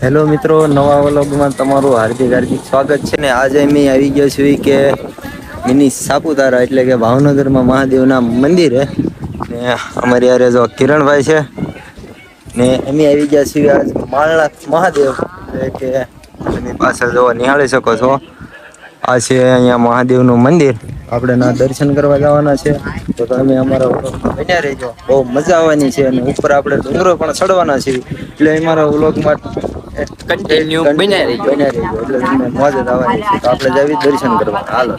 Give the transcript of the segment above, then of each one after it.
Hello મિત્રો, નવા વ્લોગમાં તમારું હાર્દિક હાર્દિક સ્વાગત છે ને. આજે અમે આવી ગયા છીએ કે મિની સાપુતારા એટલે કે ભાવનગરમાં મહાદેવના મંદિરે ને અમારી યારે જો કિરણભાઈ છે ને અમે આવી ગયા છીએ આજ માળનાથ મહાદેવ એટલે કે એની પાછળ જો નિહાળી શકો છો. આ છે અહીંયા મહાદેવનું મંદિર. આપણે ના દર્શન કરવા જવાના છે તો તમે અમારા વ્લોગમાં બન્યા રહેજો. બહુ મજા આવવાની છે અને ઉપર આપણે ડુંગરો પણ ચડવાના છે એટલે અમારા વ્લોગમાં કન્ટિન્યુ બન્યા રહેજો એટલે તમને મોજ જ આવવાની છે. તો આપણે જાવી દર્શન કરવા. હાલો.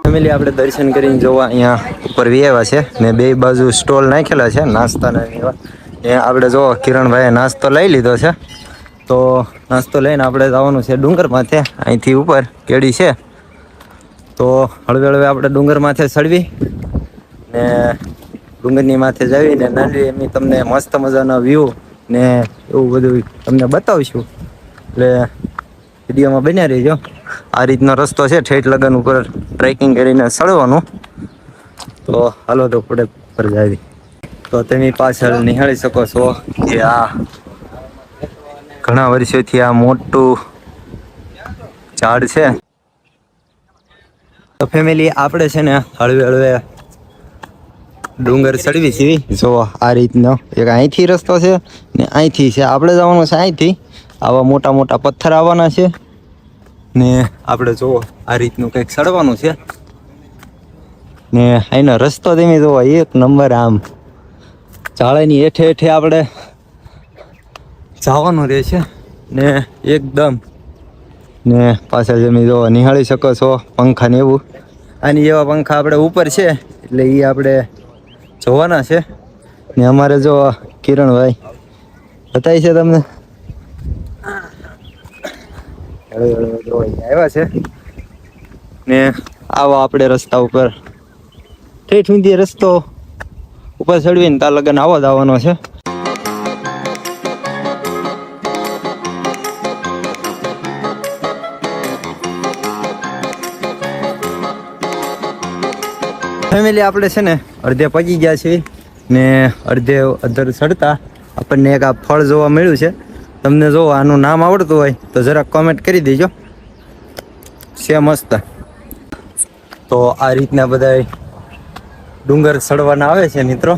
ફેમિલી આપણે દર્શન કરીને જોવા અહીંયા ઉપર આવ્યા છે ને બે બાજુ સ્ટોલ નાખેલા છે નાસ્તાના એવા. એ આપણે જો કિરણભાઈએ નાસ્તો લઈ લીધો છે તો નાસ્તો લઈને આપણે જવાનું છે ડુંગર માથે. અહીંથી ઉપર કેડી છે તો હળવે હળવે આપણે ડુંગર માથે ચડવી ને ડુંગરની માથે જવીને નાની એમની તમને મસ્ત મજાના વ્યૂ ને એવું બધું તમને બતાવશું એટલે વિડીયોમાં બન્યા રહીજો. આ રીતનો રસ્તો છે ઠેઠ લગન ઉપર ટ્રેકિંગ કરીને ચડવાનું. તો હાલો તો પડે પર જાવી. તો તમે પાછળ નિહાળી શકો છો કે આ ઘણા વર્ષોથી આ મોટું ઝાડ છે. તો ફેમિલી આપણે છે ને હળવે હળવે ડુંગર ચડવી છીએ. જો આ રીતનો એક અહીંથી રસ્તો છે ને અહીંથી છે. આપણે જવાનું છે અહીંથી. આવા મોટા મોટા પથ્થર આવવાના છે ને આપણે જુઓ આ રીતનું કંઈક ચડવાનું છે ને અહીંનો રસ્તો તમે જુઓ એક નંબર. આમ ઝાડની હેઠે હેઠે આપણે જવાનું રહેશે ને એકદમ. ને પાછળ તમે જો નિહાળી શકો છો પંખા ને એવું. આની એવા પંખા આપણે ઉપર છે એટલે એ આપણે જોવાના છે ને. અમારે જો કિરણભાઈ બતાવી છે તમને આવ્યા છે ને આવો આપણે રસ્તા ઉપર ઠેઠ સુધી રસ્તો ઉપર ચડવીને ત્યાં લગન આવો જ આવવાનો છે. ફેમિલી આપણે છે ને અડધે પગી ગયા છીએ ને અડધે અધર ચડતા આપણને એક આ ફળ જોવા મળ્યું છે. તમને જો આનું નામ આવડતું હોય તો જરાક કોમેન્ટ કરી દેજો. છે મસ્ત. તો આ રીતના બધા ડુંગર ચડવાના આવે છે મિત્રો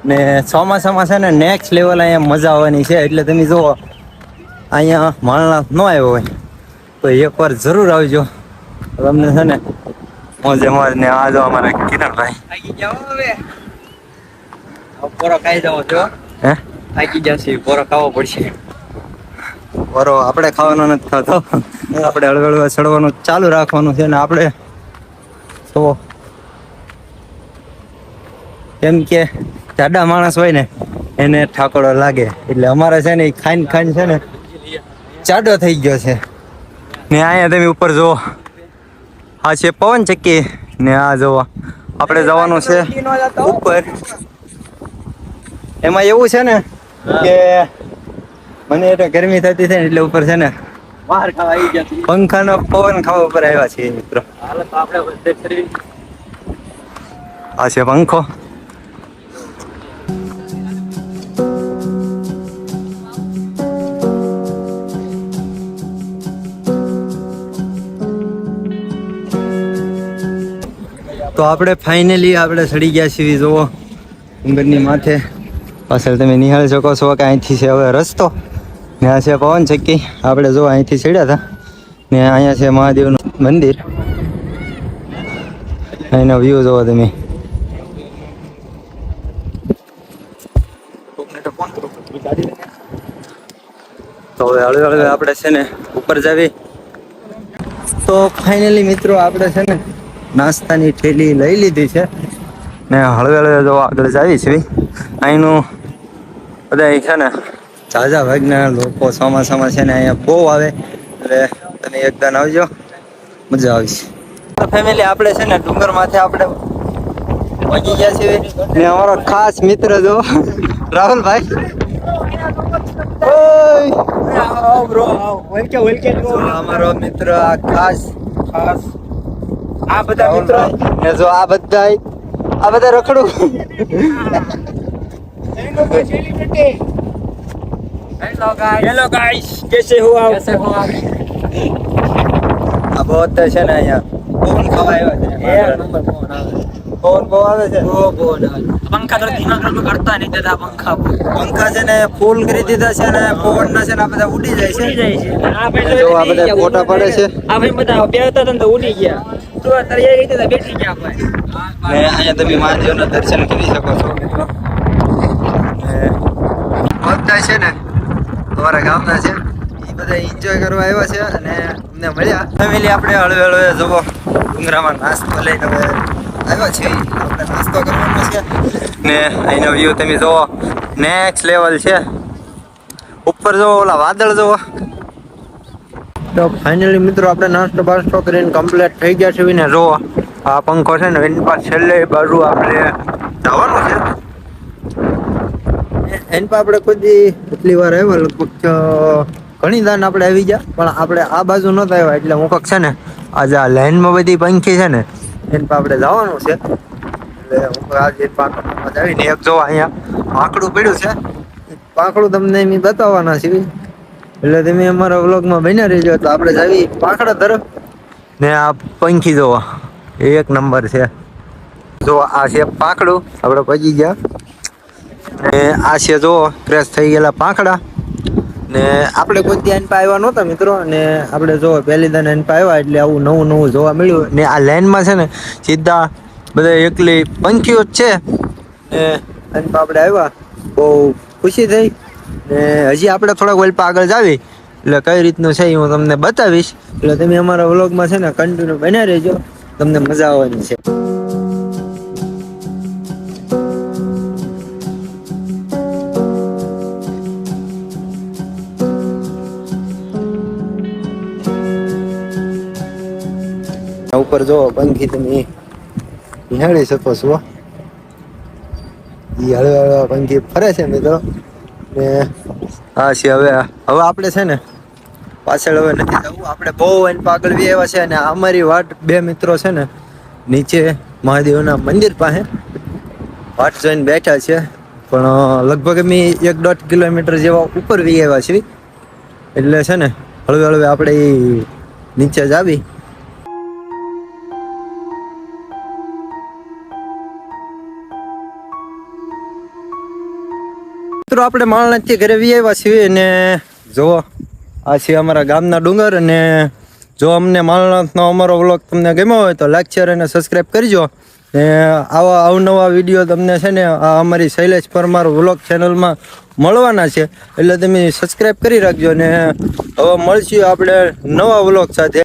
ને ચોમાસામાં છે ને નેક્સ્ટ લેવલ અહીંયા મજા આવવાની છે. એટલે તમે જુઓ અહીંયા માળનાથ ન આવ્યો હોય તો એકવાર જરૂર આવજો. તમને છે ને મોજે મોજ ને આ જો અમારા કિરણભાઈ પોરો ખાઈ જાવ છો. હે થાકી જશે. પોરો ખાવો પડશે. પોરો આપણે ખાવાનો નથી ખાતો. આપણે હળવે હળવે ચડવાનું ચાલુ રાખવાનું છે ને આપણે તો કેમ કે જાડા માણસ હોય ને એને ઠાકોડો લાગે એટલે અમારે છે ને એ ખાઈને ખાઈને છે ને જાડો થઈ ગયો છે ને. અહીંયા તમે ઉપર જુઓ આ છે પવન ચક્કી ને આ જુઓ આપણે જવાનું છે ઉપર. એમાં એવું છે ને કે મને એટલે ગરમી થતી છે ને એટલે ઉપર છે ને પંખાનો પવન ખાવા ઉપર આવ્યા છીએ મિત્રો. આ છે પંખો. તો આપણે ફાઇનલી આપણે ચડી ગયા છીએ જુઓ ડુંગરની માથે. પાછળ તમે નિહાળી શકો છો કે અહીંથી છે હવે રસ્તો ને આ છે પવન ચક્કી. આપણે જો અહીંથી ચડ્યા હતા ને અહીંયા છે મહાદેવનું મંદિર. અહીંનો વ્યૂ જોવો તમે. તો હવે હળવે હળવે આપણે છે ને ઉપર જાવી. તો ફાઇનલી મિત્રો આપણે છે ને નાસ્તાની થેલી લઈ લીધી છે ને હળવે હળવે જો આગળ જાવી છે. અહીંનું બધા છે ને ઝાઝા ભાગના લોકો ચોમાસામાં છે ને અહીંયા બહુ આવે એટલે તમે એકદમ આવજો, મજા આવશે. તો ફેમિલી આપણે છે ને ડુંગર માથે આપણે પહોંચી ગયા છીએ ને અમારો ખાસ મિત્ર જો રાહુલભાઈ. અમારો મિત્ર આ ખાસ આ બધા મિત્રો ને જો આ બધા રખડું हेलो गाइस कैसे हो आप આ बहुत છે ને અહીંયા ફોન ખવાયો છે ફોન બહુ આવે છે पंखा तो दिमाग में करता नहीं था पंखा પંખા છે ને ફૂલ કરી દીધા છે ને પવન ના છે ને આ બધા ઉડી જાય છે આ જો આ બધા ફોટા પડે છે આ ભાઈ બધા બેહતા હતા ને તો ઉડી ગયા તો તળિયે રીતે તો બેઠી ગયા ભાઈ ને અહીંયા તમે મહાદેવના દર્શન કરી શકો છો મિત્રો ને બધા છે ને અમારા ગામના છે એ બધા એન્જોય કરવા આવ્યા છે અને અમને મળ્યા ફેમિલી આપણે હળવે હળવે જવો ડુંગરામાં નાસ્તો લઈને હવે આવ્યા છે આપણે નાસ્તો કરવાનો છે ને અહીંનો વ્યૂ તમે જુઓ નેક્સ્ટ લેવલ છે ઉપર જુઓ ઓલા વાદળ જુઓ તો ફાઇનલી મિત્રો આપણે નાસ્તો બાસ્તો કરીને કમ્પ્લીટ થઈ ગયા છે ને જુઓ આ પંખો છે ને એની પાસે છેલ્લે બાજુ આપણે જવાનું છે એની પાસે આપણે કોઈ એટલી વાર આવ્યા લગભગ ઘણી દાન આપણે આવી ગયા પણ આપણે આ બાજુ નહોતા આવ્યા એટલે હું છે ને આજે આ લાઈનમાં બધી પંખી છે ને એની પાસે આપણે જવાનું છે એટલે હું આજે પાંખડમાં આવીને એક જો અહીંયા પાંખડું પડ્યું છે પાંખડું તમને એમ બતાવવાના છે એટલે તમે અમારા વ્લોગમાં બન્યા રહેજો તો આપણે જાવી પાંખડા તરફ ને આ પંખી જોવા એક નંબર છે જો આ છે પાંખડું આપણે પહોંચી ગયા ને આ છે જો ક્રેશ થઈ ગયેલા પાંખડા ને આપણે કોઈ ત્યાં પા આવ્યા નહોતા મિત્રો ને આપણે જો પહેલી દાન એન પા આવ્યા એટલે આવું નવું નવું જોવા મળ્યું ને આ લાઈનમાં છે ને સીધા બધા એકલી પંખીઓ જ છે ને એન પા આપણે આવ્યા બહુ ખુશી થઈ ને હજી આપણે થોડાક વેલપા આગળ જાવી એટલે કઈ રીતનું છે એ હું તમને બતાવીશ એટલે તમે અમારા વ્લોગમાં છે ને કન્ટિન્યુ બન્યા રહેજો તમને મજા આવવાની છે ઉપર જો પંખી તમે નિહાળી શકો છો ઈ હળવા હળવા પંખી ફરે છે મિત્રો ને હા છે હવે આપણે છે ને પાછળ હવે નથી જવું આપણે બહુ એને પાગળ બી આવ્યા છે અને અમારી વાટ બે મિત્રો છે ને નીચે મહાદેવના મંદિર પાસે વાટ જોઈને બેઠા છે પણ લગભગ અમે 1.5 કિલોમીટર જેવા ઉપર વી આવ્યા છીએ એટલે છે ને હળવે હળવે આપણે નીચે જ આવી મિત્રો આપણે માળનાથથી ઘરે વી આવ્યા છીએ ને જો આ છે અમારા ગામના ડુંગર અને જો અમને માળનાથનો અમારો વ્લોગ તમને ગમ્યો હોય તો લાઈક શેર અને સબસ્ક્રાઈબ કરજો ને આવા અવનવા વિડીયો તમને છે ને આ અમારી શૈલેષ પરમાર વ્લોગ ચેનલમાં મળવાના છે એટલે તમે સબસ્ક્રાઈબ કરી રાખજો ને હવે મળશું આપણે નવા વ્લોગ સાથે